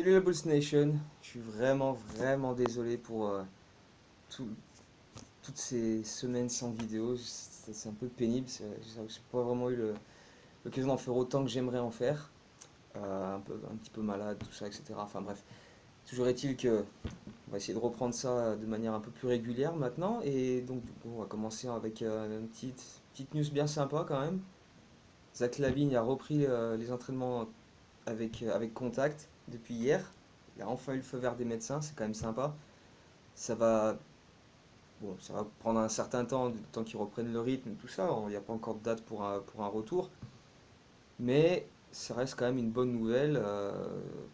Salut la Bulls Nation, je suis vraiment désolé pour tout- toutes ces semaines sans vidéo. C'est un peu pénible, j'ai pas vraiment eu l'occasion d'en faire autant que j'aimerais en faire. Un petit peu malade, tout ça, etc. Enfin bref, toujours est-il que on va essayer de reprendre ça de manière un peu plus régulière maintenant. Et donc du coup, on va commencer avec une petite news bien sympa quand même. Zach LaVine a repris les entraînements avec Contact depuis hier. Il a enfin eu le feu vert des médecins, c'est quand même sympa. Ça va, ça va prendre un certain temps, le temps qu'ils reprennent le rythme, tout ça. Il n'y a pas encore de date pour un retour. Mais ça reste quand même une bonne nouvelle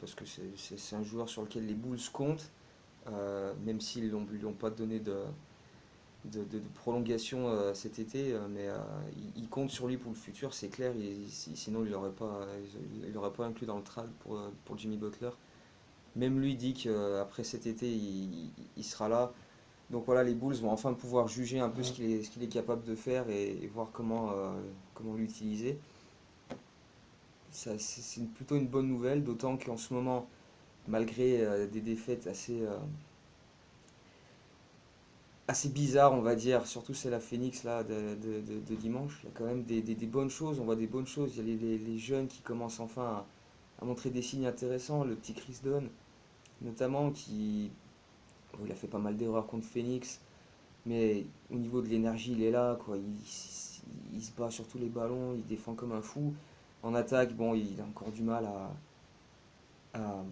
parce que c'est un joueur sur lequel les Bulls comptent, même s'ils ne lui ont pas donné de prolongation cet été. Mais ils comptent sur lui pour le futur, c'est clair. Sinon, il l'aurait pas inclus dans le trade pour Jimmy Butler. Même lui dit qu'après cet été, il sera là. Donc voilà, les Bulls vont enfin pouvoir juger un peu ce qu'il est capable de faire et voir comment l'utiliser. C'est plutôt une bonne nouvelle, d'autant qu'en ce moment, malgré des défaites assez bizarres, on va dire, surtout celle à Phoenix là, de dimanche, il y a quand même des bonnes choses, on voit des bonnes choses. Il y a les jeunes qui commencent enfin à montrer des signes intéressants. Le petit Chris Dunn, notamment, bon, il a fait pas mal d'erreurs contre Phoenix. Mais au niveau de l'énergie, il est là, quoi. Il se bat sur tous les ballons, il défend comme un fou. En attaque, bon, il a encore du mal à,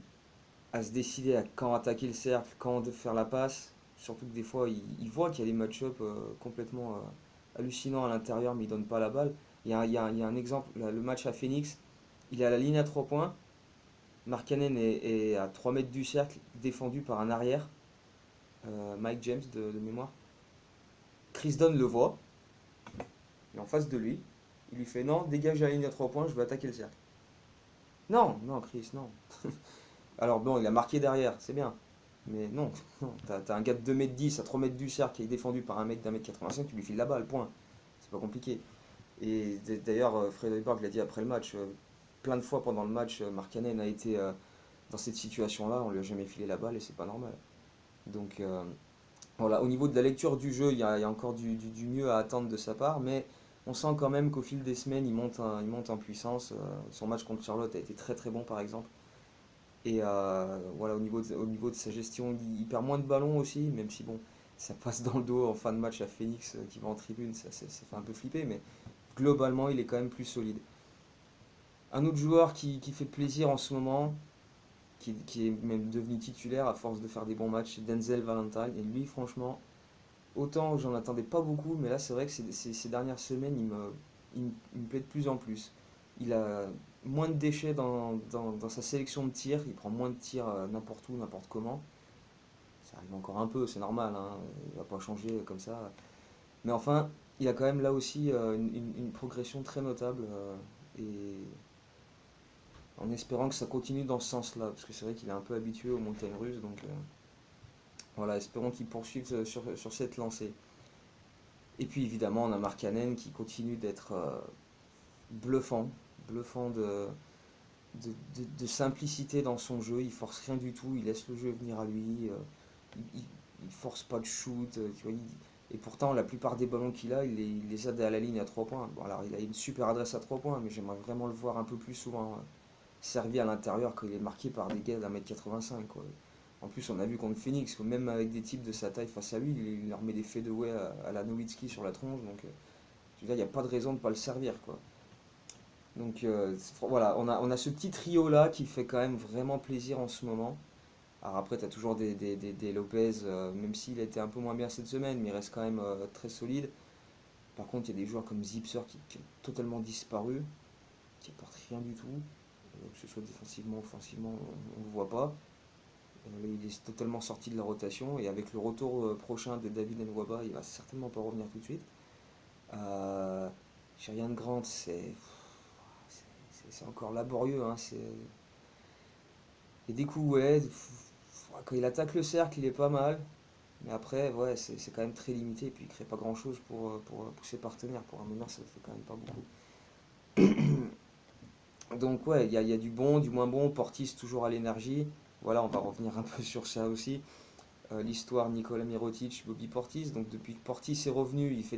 à se décider à quand attaquer le cercle, quand de faire la passe. Surtout que des fois, il voit qu'il y a des match-up complètement hallucinants à l'intérieur, mais il donne pas la balle. Il y a un exemple, le match à Phoenix, il est à la ligne à 3 points. Markkanen est à 3 mètres du cercle, défendu par un arrière, Mike James de mémoire. Chris Dunn le voit, il est en face de lui. Il lui fait non, dégage la ligne à 3 points, je veux attaquer le cercle. Non, non, Chris, non. Alors bon, il a marqué derrière, c'est bien. Mais non, non. T'as un gars de 2 m 10 à 3 mètres du cercle qui est défendu par un mec d'1 m 85, tu lui files la balle, point. C'est pas compliqué. Et d'ailleurs, Fred Hoiberg l'a dit après le match, plein de fois pendant le match, Markkanen a été dans cette situation-là, on lui a jamais filé la balle et c'est pas normal. Donc voilà, au niveau de la lecture du jeu, il y a encore du mieux à attendre de sa part, mais on sent quand même qu'au fil des semaines, il monte en puissance. Son match contre Charlotte a été très bon par exemple. Et voilà, au niveau de sa gestion, il perd moins de ballons aussi, même si bon, ça passe dans le dos en fin de match à Phoenix qui va en tribune, ça fait un peu flipper, mais globalement, il est quand même plus solide. Un autre joueur qui fait plaisir en ce moment, qui est même devenu titulaire à force de faire des bons matchs, c'est Denzel Valentine. Et lui, franchement, autant j'en attendais pas beaucoup, mais là c'est vrai que ces dernières semaines, il me plaît de plus en plus. Il a moins de déchets dans sa sélection de tirs, il prend moins de tirs n'importe où, n'importe comment. Ça arrive encore un peu, c'est normal, hein, il va pas changer comme ça. Mais enfin, il a quand même là aussi une progression très notable et en espérant que ça continue dans ce sens-là, parce que c'est vrai qu'il est un peu habitué aux montagnes russes, donc voilà, espérons qu'il poursuive sur cette lancée. Et puis évidemment, on a Markkanen qui continue d'être bluffant, bluffant de simplicité dans son jeu. Il force rien du tout, il laisse le jeu venir à lui. Il force pas de shoot, tu vois. Et pourtant, la plupart des ballons qu'il a, il les aide à la ligne à 3 points. Bon, alors il a une super adresse à 3 points, mais j'aimerais vraiment le voir un peu plus souvent servi à l'intérieur quand il est marqué par des gars d'1 m 85, quoi. En plus, on a vu contre Phoenix, même avec des types de sa taille face à lui, il leur met des fadeaways à la Nowitzki sur la tronche. Donc, je veux dire, il n'y a pas de raison de ne pas le servir, quoi. Donc, voilà, on a ce petit trio-là qui fait quand même vraiment plaisir en ce moment. Alors après, tu as toujours des Lopez, même s'il a été un peu moins bien cette semaine, mais il reste quand même très solide. Par contre, il y a des joueurs comme Zipser qui ont totalement disparu, qui apportent rien du tout. Que ce soit défensivement, offensivement, on ne le voit pas. Il est totalement sorti de la rotation et avec le retour prochain de David Nwaba, il va certainement pas revenir tout de suite. Euh, Sherian Grant, c'est encore laborieux, hein, et des coups, ouais, quand il attaque le cercle, il est pas mal. Mais après, ouais, c'est quand même très limité. Et puis il crée pas grand chose pour ses partenaires. Pour un meneur, ça fait quand même pas beaucoup. Donc ouais, il y a du bon, du moins bon. Portis toujours à l'énergie. Voilà, on va revenir un peu sur ça aussi. L'histoire Nicolas Mirotic, Bobby Portis. Donc depuis que Portis est revenu, il fait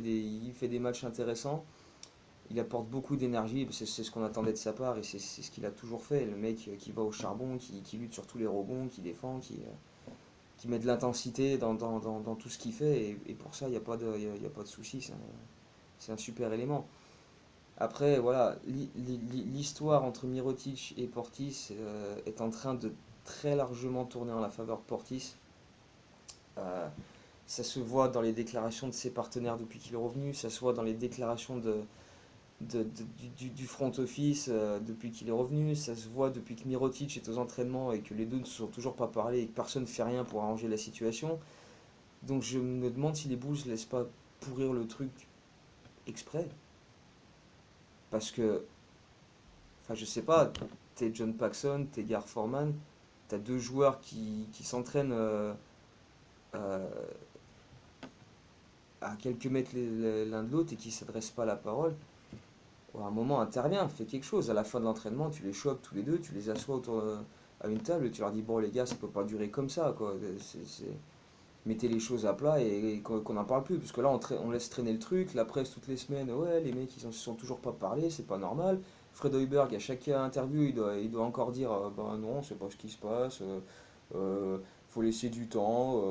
des matchs intéressants. Il apporte beaucoup d'énergie, c'est ce qu'on attendait de sa part et c'est ce qu'il a toujours fait. Le mec qui va au charbon, qui lutte sur tous les rebonds, qui défend, qui met de l'intensité dans tout ce qu'il fait et pour ça, il n'y a pas de, il y a pas de souci. C'est un super élément. Après, voilà, l'histoire entre Mirotic et Portis est en train de très largement tourner en la faveur de Portis. Euh, Ça se voit dans les déclarations de ses partenaires depuis qu'il est revenu, ça se voit dans les déclarations du front office depuis qu'il est revenu, ça se voit depuis que Mirotic est aux entraînements et que les deux ne se sont toujours pas parlé et que personne ne fait rien pour arranger la situation. Donc je me demande si les Bulls ne laissent pas pourrir le truc exprès. Parce que, enfin je sais pas, t'es John Paxson, t'es Gar Forman, t'as deux joueurs qui s'entraînent euh, à quelques mètres l'un de l'autre et qui ne s'adressent pas la parole. Ouais, à un moment, intervient, fais quelque chose. À la fin de l'entraînement, tu les chopes tous les deux, tu les assois autour à une table et tu leur dis, bon les gars, ça peut pas durer comme ça, quoi. Mettez les choses à plat et qu'on n'en parle plus. Parce que là, on laisse traîner le truc. La presse, toutes les semaines, ouais, les mecs, ils ne se sont toujours pas parlé, c'est pas normal. Fred Hoiberg, à chaque interview, il doit encore dire, ben non, c'est pas ce qui se passe, faut laisser du temps,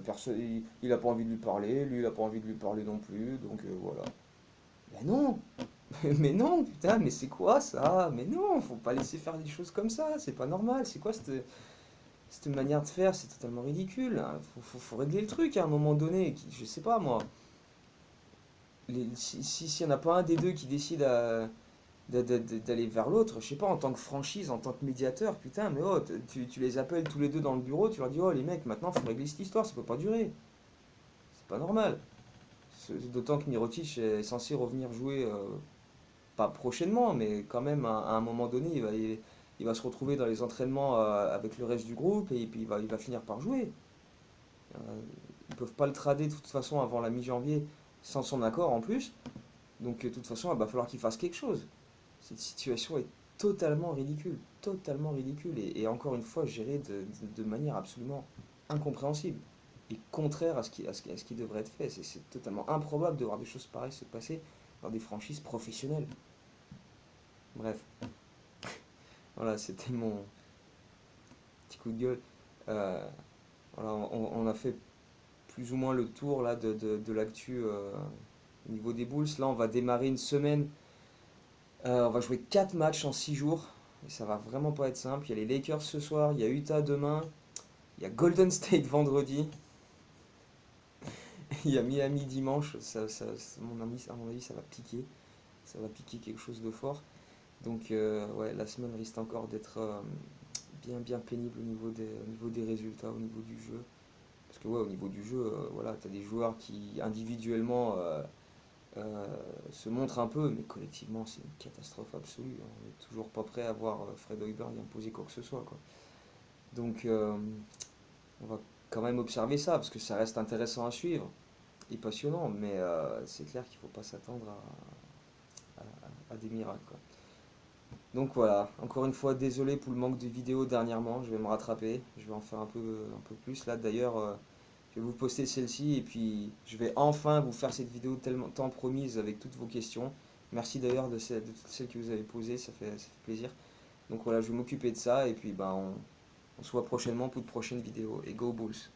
personne, il a pas envie de lui parler, lui, il a pas envie de lui parler non plus, donc voilà. Ben non, mais non, putain, mais c'est quoi ça? Mais non, faut pas laisser faire des choses comme ça, c'est pas normal. C'est quoi cette manière de faire? C'est totalement ridicule, hein. Faut régler le truc à un moment donné. Je sais pas moi. S'il n'y en a pas un des deux qui décide d'aller vers l'autre, je sais pas, en tant que franchise, en tant que médiateur, putain, mais oh, tu les appelles tous les deux dans le bureau, tu leur dis, oh les mecs, maintenant faut régler cette histoire, ça peut pas durer. C'est pas normal. D'autant que Mirotic est censé revenir jouer pas prochainement, mais quand même à un moment donné, il va se retrouver dans les entraînements avec le reste du groupe et puis il va finir par jouer. Euh, Ils peuvent pas le trader de toute façon avant la mi-janvier sans son accord en plus. Donc de toute façon, il va falloir qu'il fasse quelque chose. Cette situation est totalement ridicule et encore une fois gérée de manière absolument incompréhensible et contraire à ce qui devrait être fait. C'est totalement improbable de voir des choses pareilles se passer dans des franchises professionnelles. Bref. Voilà, c'était mon petit coup de gueule. Euh, voilà, on a fait plus ou moins le tour là de l'actu au niveau des Bulls. Là, on va démarrer une semaine. On va jouer 4 matchs en 6 jours. Et ça va vraiment pas être simple. Il y a les Lakers ce soir, il y a Utah demain, il y a Golden State vendredi, il y a Miami dimanche. À mon avis, ça va piquer. Ça va piquer quelque chose de fort. Donc, ouais, la semaine risque encore d'être bien pénible au niveau des résultats, au niveau du jeu. Parce que ouais, au niveau du jeu, voilà, tu as des joueurs qui individuellement euh, se montrent un peu, mais collectivement c'est une catastrophe absolue. On n'est toujours pas prêt à voir Fred Hoiberg imposer quoi que ce soit, quoi. Donc on va quand même observer ça, parce que ça reste intéressant à suivre et passionnant, mais c'est clair qu'il ne faut pas s'attendre à des miracles, quoi. Donc voilà, encore une fois, désolé pour le manque de vidéos dernièrement, je vais me rattraper, je vais en faire un peu plus. Là d'ailleurs, je vais vous poster celle-ci et puis je vais enfin vous faire cette vidéo tellement tant promise avec toutes vos questions. Merci d'ailleurs de toutes celles que vous avez posées, ça fait plaisir. Donc voilà, je vais m'occuper de ça et puis ben, on se voit prochainement pour de prochaines vidéos. Et go Bulls!